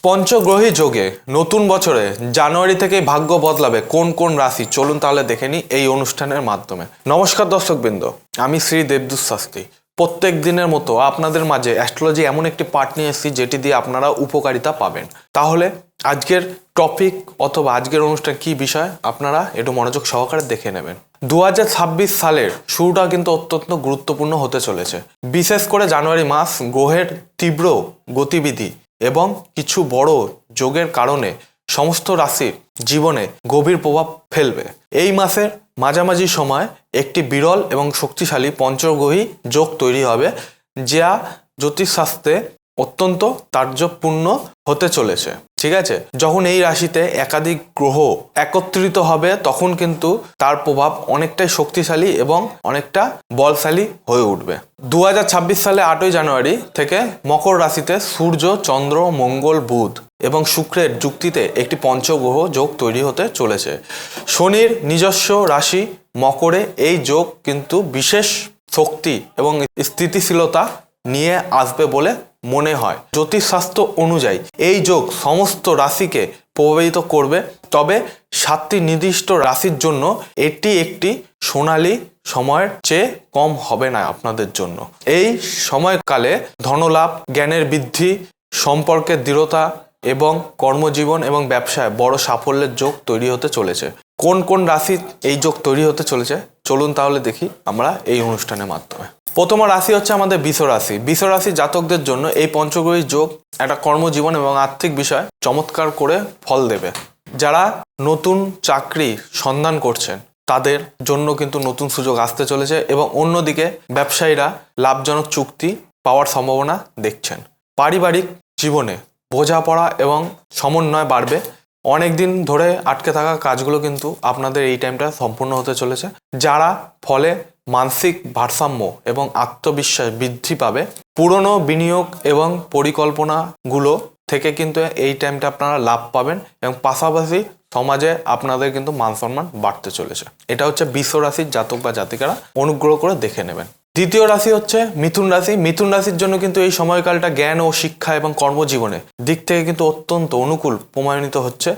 পঞ্চগ্রহী যোগে নতুন বছরে জানুয়ারি থেকে ভাগ্য বদলাবে কোন কোন রাশি, চলুন তাহলে দেখে নিই এই অনুষ্ঠানের মাধ্যমে। নমস্কার দর্শকবৃন্দ, আমি শ্রী দেবদূত শাস্ত্রী। প্রত্যেক দিনের মতো আপনাদের মাঝে অ্যাস্ট্রোলজি এমন একটি পার্ট নিয়ে এসেছি যেটি দিয়ে আপনারা উপকারিতা পাবেন। তাহলে আজকের টপিক অথবা আজকের অনুষ্ঠান কি বিষয় আপনারা একটু মনোযোগ সহকারে দেখে নেবেন। 2026 সালের শুরুটা কিন্তু অত্যন্ত গুরুত্বপূর্ণ হতে চলেছে। বিশেষ করে জানুয়ারি মাস গ্রহের তীব্র গতিবিধি এবং কিছু বড় যোগের কারণে সমস্ত রাশির জীবনে গভীর প্রভাব ফেলবে। এই মাসের মাঝামাঝি সময় একটি বিরল এবং শক্তিশালী পঞ্চগ্রহী যোগ তৈরি হবে, যা জ্যোতিষশাস্ত্রে অত্যন্ত তাৎপর্যপূর্ণ হতে চলেছে। ঠিক আছে, যখন এই রাশিতে একাধিক গ্রহ একত্রিত হবে তখন কিন্তু তার প্রভাব অনেকটাই শক্তিশালী এবং অনেকটা বলশালী হয়ে উঠবে। 2026 সালে 8ই জানুয়ারি থেকে মকর রাশিতে সূর্য, চন্দ্র, মঙ্গল, বুধ এবং শুক্রের যুক্তিতে একটি পঞ্চগ্রহ যোগ তৈরি হতে চলেছে। শনির নিজস্ব রাশি মকরে এই যোগ কিন্তু বিশেষ শক্তি এবং স্থিতিশীলতা নিয়ে আসবে বলে মনে হয়। জ্যোতিষশাস্ত্র অনুযায়ী এই যোগ সমস্ত রাশিকে প্রভাবিত করবে, তবে 7টি নির্দিষ্ট রাশির জন্য এটি একটি সোনালী সময়ের চেয়ে কম হবে না আপনাদের জন্য। এই সময়কালে ধনলাভ, জ্ঞানের বৃদ্ধি, সম্পর্কের দৃঢ়তা এবং কর্মজীবন এবং ব্যবসায় বড় সাফল্যের যোগ তৈরি হতে চলেছে। কোন কোন রাশি এই যোগ তৈরি হতে চলেছে চলুন তাহলে দেখি আমরা এই অনুষ্ঠানের মাধ্যমে। প্রথম রাশি হচ্ছে আমাদের বৃষ রাশি। বৃষ রাশি জাতকদের জন্য এই পঞ্চগ্রহী যোগ একটা কর্মজীবন এবং আর্থিক বিষয় চমৎকার করে ফল দেবে। যারা নতুন চাকরি সন্ধান করছেন তাদের জন্য কিন্তু নতুন সুযোগ আসতে চলেছে এবং অন্যদিকে ব্যবসায়ীরা লাভজনক চুক্তি পাওয়ার সম্ভাবনা দেখছেন। পারিবারিক জীবনে বোঝাপড়া এবং সমন্বয় বাড়বে। অনেক দিন ধরে আটকে থাকা কাজগুলো কিন্তু আপনাদের এই টাইমটা সম্পূর্ণ হতে চলেছে, যারা ফলে মানসিক ভারসাম্য এবং আত্মবিশ্বাস বৃদ্ধি পাবে। পুরনো বিনিয়োগ এবং পরিকল্পনাগুলো থেকে কিন্তু এই টাইমটা আপনারা লাভ পাবেন এবং পাশাপাশি সমাজে আপনাদের কিন্তু মান সম্মান বাড়তে চলেছে। এটা হচ্ছে বৃষ রাশির জাতক বা জাতিকারা অনুগ্রহ করে দেখে নেবেন। দ্বিতীয় রাশি হচ্ছে মিথুন রাশি। মিথুন রাশির জন্য কিন্তু এই সময়কালটা জ্ঞান ও শিক্ষা এবং কর্মজীবনে দিক থেকে কিন্তু অত্যন্ত অনুকূল প্রমাণিত হচ্ছে।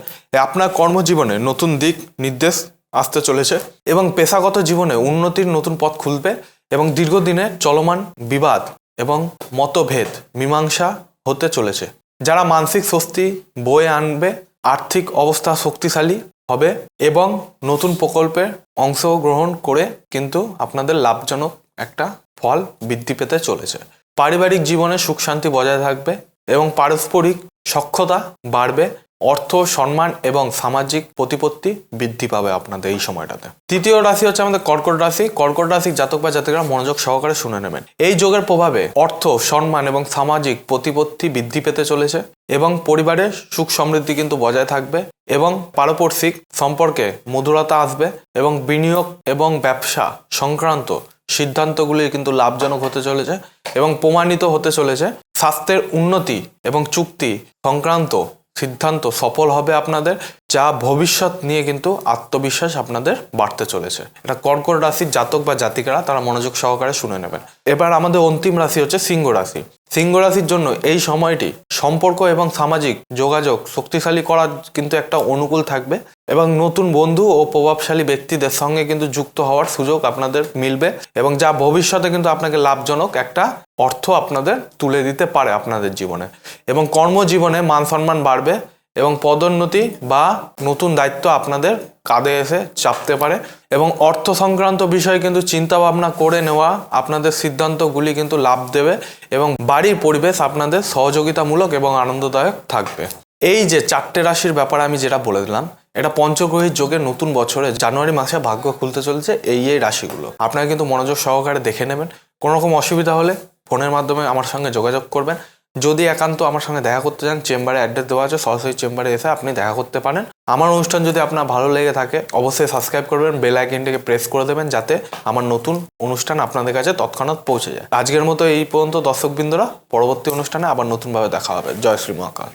আপনার কর্মজীবনে নতুন দিক নির্দেশ আসতে চলেছে এবং পেশাগত জীবনে উন্নতির নতুন পথ খুলবে এবং দীর্ঘদিনের চলমান বিবাদ এবং মতভেদ মীমাংসা হতে চলেছে। যারা মানসিক স্বস্তি বয়ে আনবে, আর্থিক অবস্থা শক্তিশালী হবে এবং নতুন প্রকল্পে অংশগ্রহণ করে কিন্তু আপনাদের লাভজনক একটা ফল বৃদ্ধি পেতে চলেছে। পারিবারিক জীবনে সুখ শান্তি বজায় থাকবে এবং পারস্পরিক সখ্যতা বাড়বে। অর্থ, সম্মান এবং সামাজিক প্রতিপত্তি বৃদ্ধি পাবে আপনাদের এই সময়টাতে। তৃতীয় রাশি হচ্ছে আমাদের কর্কট রাশি। কর্কট রাশির জাতক বা জাতিকারা মনোযোগ সহকারে শুনে নেবেন। এই যোগের প্রভাবে অর্থ, সম্মান এবং সামাজিক প্রতিপত্তি বৃদ্ধি পেতে চলেছে এবং পরিবারের সুখ সমৃদ্ধি কিন্তু বজায় থাকবে এবং পারস্পরিক সম্পর্কে মধুরতা আসবে এবং বিনিয়োগ এবং ব্যবসা সংক্রান্ত সিদ্ধান্তগুলি কিন্তু লাভজনক হতে চলেছে এবং প্রমাণিত হতে চলেছে। স্বাস্থ্যের উন্নতি এবং চুক্তি সংক্রান্ত সিদ্ধান্ত সফল হবে আপনাদের, যা ভবিষ্যৎ নিয়ে কিন্তু আত্মবিশ্বাস আপনাদের বাড়তে চলেছে। এটা কর্কট রাশির জাতক বা জাতিকারা তারা মনোযোগ সহকারে শুনে নেবেন। এবার আমাদের অন্তিম রাশি হচ্ছে সিংহ রাশি। সিংহ রাশির জন্য এই সময়টি সম্পর্ক এবং সামাজিক যোগাযোগ শক্তিশালী করার কিন্তু একটা অনুকূল থাকবে এবং নতুন বন্ধু ও প্রভাবশালী ব্যক্তিদের সঙ্গে কিন্তু যুক্ত হওয়ার সুযোগ আপনাদের মিলবে এবং যা ভবিষ্যতে কিন্তু আপনাকে লাভজনক একটা অর্থ আপনাদের তুলে দিতে পারে আপনাদের জীবনে এবং কর্মজীবনে মান সম্মান বাড়বে এবং পদোন্নতি বা নতুন দায়িত্ব আপনাদের কাঁধে এসে চাপতে পারে এবং অর্থ সংক্রান্ত বিষয়ে কিন্তু চিন্তা ভাবনা করে নেওয়া আপনাদের সিদ্ধান্তগুলি কিন্তু লাভ দেবে এবং বাড়ির পরিবেশ আপনাদের সহযোগিতামূলক এবং আনন্দদায়ক থাকবে। এই যে 4টে রাশির ব্যাপারে আমি যেটা বলে দিলাম, এটা পঞ্চগ্রহী যোগের নতুন বছরে জানুয়ারি মাসে ভাগ্য খুলতে চলেছে এই রাশিগুলো। আপনারা কিন্তু মনোযোগ সহকারে দেখে নেবেন। কোনো রকম অসুবিধা হলে ফোনের মাধ্যমে আমার সঙ্গে যোগাযোগ করবেন। যদি একান্ত আমার সঙ্গে দেখা করতে চান, চেম্বারে অ্যাড্রেস দেওয়া আছে, সরাসরি চেম্বারে এসে আপনি দেখা করতে পারেন। আমার অনুষ্ঠান যদি আপনার ভালো লেগে থাকে অবশ্যই সাবস্ক্রাইব করবেন, বেল আইকনটিকে প্রেস করে দেবেন যাতে আমার নতুন অনুষ্ঠান আপনাদের কাছে তৎক্ষণাৎ পৌঁছে যায়। আজকের মতো এই পর্যন্ত দর্শকবৃন্দরা, পরবর্তী অনুষ্ঠানে আবার নতুনভাবে দেখা হবে। জয় শ্রী মহাকাল।